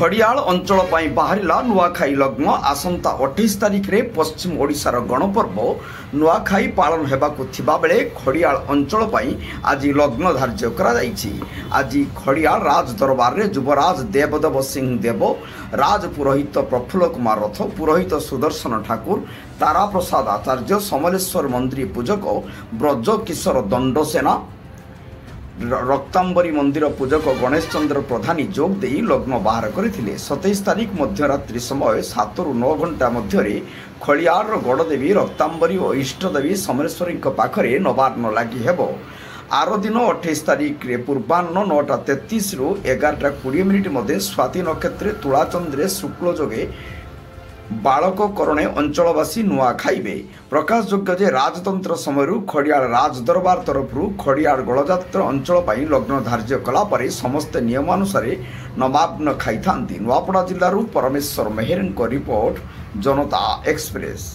खड़ियाल अंचल बाहरिला नुआखाई लग्न आसंता 28 तारिख रे पश्चिम ओडिशार गणपर्व नुआखाई पालन हेबाकु थिबा बेले खड़ियाल अंचल आज लग्न धार्य करा जायछि। आज खड़ियाल राज दरबार रे युवराज देवदेव सिंह देव, राज पुरोहित प्रफुल्ल कुमार रथ, पुरोहित सुदर्शन ठाकुर, तारा प्रसाद आचार्य, समलेश्वर मंत्री पूजक ब्रज किशोर दंडसेना, रक्तांबरी मंदिर पूजक गणेश चंद्र प्रधानी जोग दे लग्न बाहर करथिले। 27 तारिख मध्यरात्रि समय 7 ରୁ 9 घंटा मध्य खड़ियाल गड़देवी रक्तांबरी और इष्टदेवी समलेश्वरी पाखरे नवान्न लगी हेबो। आर दिन 28 तारिख रे पूर्वाह्न 9:33 ରୁ 11:20 मध्य स्वाति नक्षत्रे तुलाचंद्रे शुक्ल जोगे बालक करणे अंचलवासी नुआ खाइबे। प्रकाशयोग्य जे राजतंत्र समय खड़ियाल राजदरबार तरफ खड़ियाल गड़जात्र अंचल लग्न धार्य कला परे समस्त नियमानुसार नवान्न खाई था। नुआपड़ा जिलूर परमेश्वर मेहर रिपोर्ट, जनता एक्सप्रेस।